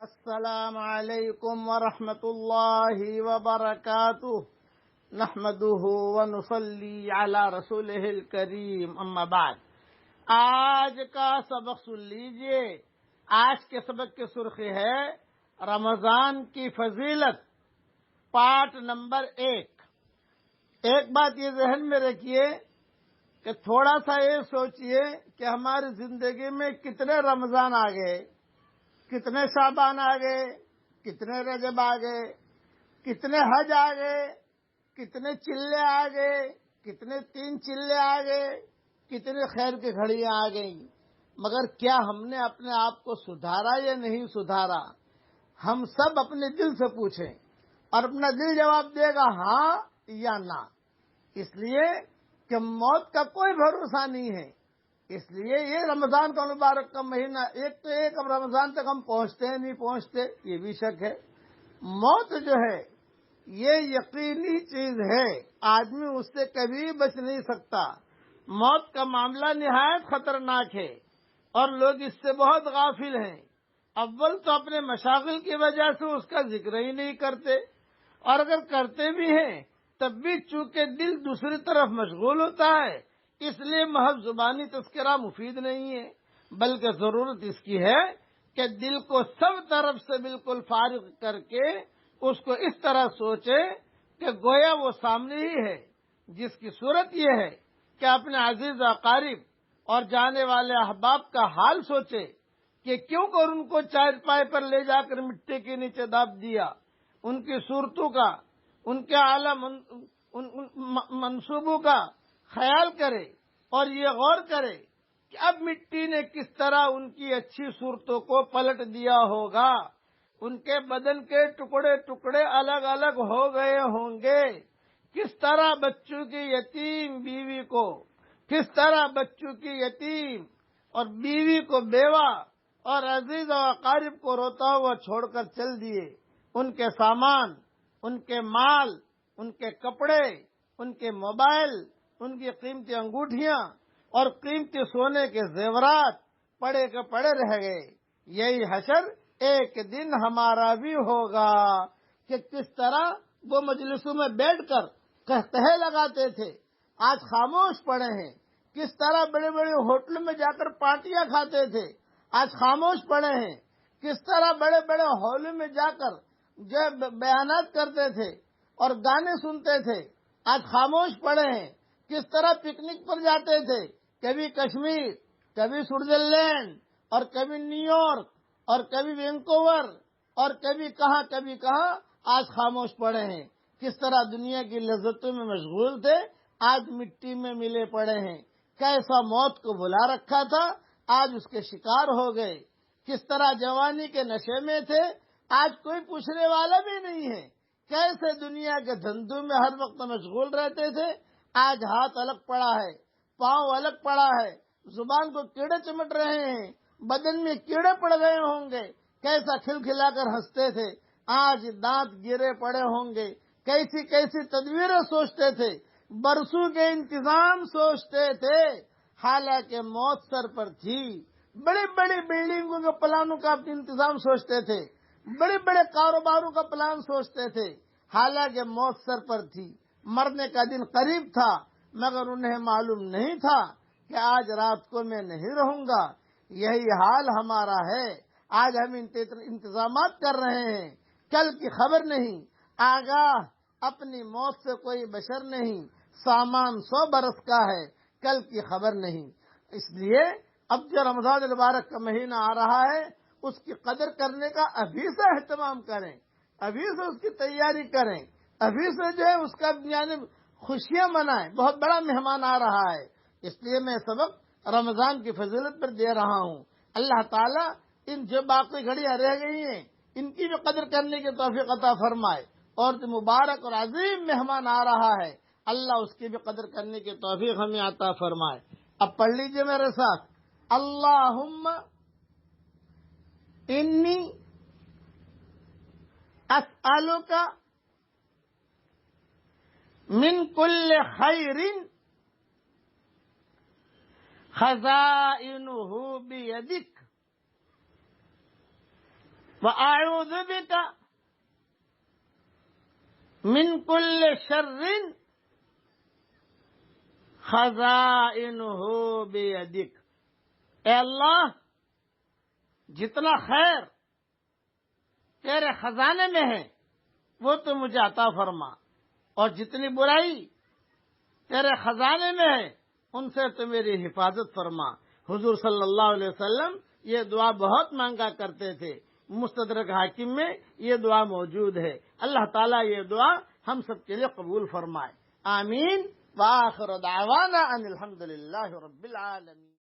السلام علیکم ورحمۃ اللہ وبرکاتہ نحمده ونصلی علی رسولہ الکریم اما بعد۔ آج کا سبق سن لیجئے۔ آج کے سبق کی سرخی ہے رمضان کی فضیلت، پارٹ نمبر 1۔ ایک بات یہ ذہن میں رکھیے کہ تھوڑا سا یہ سوچئے کہ ہماری زندگی میں کتنے رمضان آ گئے، کتنے شعبان آ گئے، کتنے رجب آ گئے، کتنے حج آ گئے، کتنے چلے آ گئے، کتنے 3 چلے آ گئے، کتنے خیر کی گھڑیاں آ گئیں، مگر کیا ہم نے اپنے آپ کو سدھارا یا نہیں سدھارا؟ ہم سب اپنے دل سے پوچھیں اور اپنا دل جواب دے گا ہاں یا نہ، اس لیے کہ موت کا کوئی بھروسہ نہیں ہے۔ اس لیے یہ رمضان کا مبارک کا مہینہ، ایک اب رمضان تک ہم پہنچتے ہیں نہیں پہنچتے یہ بھی شک ہے۔ موت جو ہے یہ یقینی چیز ہے، آدمی اس سے کبھی بچ نہیں سکتا۔ موت کا معاملہ نہایت خطرناک ہے اور لوگ اس سے بہت غافل ہیں۔ اول تو اپنے مشاغل کی وجہ سے اس کا ذکر ہی نہیں کرتے، اور اگر کرتے بھی ہیں تب بھی چونکہ دل دوسری طرف مشغول ہوتا ہے، اس لیے محض زبانی تذکرہ مفید نہیں ہے، بلکہ ضرورت اس کی ہے کہ دل کو سب طرف سے بالکل فارغ کر کے اس کو اس طرح سوچے کہ گویا وہ سامنے ہی ہے، جس کی صورت یہ ہے کہ اپنے عزیز اقارب اور جانے والے احباب کا حال سوچے کہ کیوں کر ان کو چارپائی پر لے جا کر مٹی کے نیچے داب دیا، ان کی صورتوں کا، ان کے اعلی منصوبوں کا خیال کرے اور یہ غور کرے کہ اب مٹی نے کس طرح ان کی اچھی صورتوں کو پلٹ دیا ہوگا، ان کے بدن کے ٹکڑے ٹکڑے الگ الگ ہو گئے ہوں گے، کس طرح بچوں کی یتیم بیوی کو، کس طرح بچوں کی یتیم اور بیوی کو بیوہ اور عزیز و اقارب کو روتا ہوا چھوڑ کر چل دیے، ان کے سامان، ان کے مال، ان کے کپڑے، ان کے موبائل، ان کی قیمتی انگوٹھیاں اور قیمتی سونے کے زیورات پڑے کے پڑے رہ گئے۔ یہی حشر ایک دن ہمارا بھی ہوگا کہ کس طرح وہ مجلسوں میں بیٹھ کر قہقہے لگاتے تھے، آج خاموش پڑے ہیں، کس طرح بڑے بڑے ہوٹلوں میں جا کر پارٹیاں کھاتے تھے، آج خاموش پڑے ہیں، کس طرح بڑے بڑے ہالوں میں جا کر جو بیانات کرتے تھے اور گانے سنتے تھے، آج خاموش پڑے ہیں، کس طرح پکنک پر جاتے تھے، کبھی کشمیر، کبھی سوئٹزرلینڈ اور کبھی نیو یارک اور کبھی وینکوور اور کبھی کہاں، آج خاموش پڑے ہیں، کس طرح دنیا کی لذتوں میں مشغول تھے، آج مٹی میں ملے پڑے ہیں، کیسا موت کو بلا رکھا تھا، آج اس کے شکار ہو گئے، کس طرح جوانی کے نشے میں تھے، آج کوئی پوچھنے والا بھی نہیں ہے، کیسے دنیا کے دھندوں میں ہر وقت مشغول رہتے تھے، آج ہاتھ الگ پڑا ہے، پاؤں الگ پڑا ہے، زبان کو کیڑے چمٹ رہے ہیں، بدن میں کیڑے پڑ گئے ہوں گے، کیسا کھلکھلا کر ہنستے تھے، آج دانت گرے پڑے ہوں گے، کیسی کیسی تدبیریں سوچتے تھے، برسوں کے انتظام سوچتے تھے، حالانکہ موت سر پر تھی، بڑی بڑی بلڈنگوں کے پلانوں کا انتظام سوچتے تھے، بڑے بڑے کاروباروں کا پلان سوچتے تھے، حالانکہ موت سر پر تھی، مرنے کا دن قریب تھا، مگر انہیں معلوم نہیں تھا کہ آج رات کو میں نہیں رہوں گا۔ یہی حال ہمارا ہے، آج ہم انتظامات کر رہے ہیں، کل کی خبر نہیں، آگاہ اپنی موت سے کوئی بشر نہیں، سامان 100 برس کا ہے، کل کی خبر نہیں۔ اس لیے اب جو رمضان المبارک کا مہینہ آ رہا ہے، اس کی قدر کرنے کا ابھی سے اہتمام کریں، ابھی سے اس کی تیاری کریں، ابھی سے جو ہے اس کا یعنی خوشیاں منائیں، بہت بڑا مہمان آ رہا ہے۔ اس لیے میں سبق رمضان کی فضیلت پر دے رہا ہوں۔ اللہ تعالیٰ ان جو باقی گھڑیاں رہ گئی ہیں ان کی بھی قدر کرنے کی توفیق عطا فرمائے، اور جو مبارک اور عظیم مہمان آ رہا ہے اللہ اس کی بھی قدر کرنے کی توفیق ہمیں عطا فرمائے۔ اب پڑھ لیجئے میرے ساتھ، اللہم انی اسألک من کل خیر خزائنہ بیدک وَأَعُوذُ بِكَ مِن كُلِّ شَرٍّ خَزَائِنُهُ بِيَدِكَ۔ اے اللہ، جتنا خیر تیرے خزانے میں ہے وہ تو مجھے عطا فرما، اور جتنی برائی تیرے خزانے میں ہے ان سے تو میری حفاظت فرما۔ حضور صلی اللہ علیہ وسلم یہ دعا بہت مانگا کرتے تھے، مستدرک حاکم میں یہ دعا موجود ہے۔ اللہ تعالیٰ یہ دعا ہم سب کے لیے قبول فرمائے، آمین۔ وآخر دعوانا ان الحمد للہ رب العالمین۔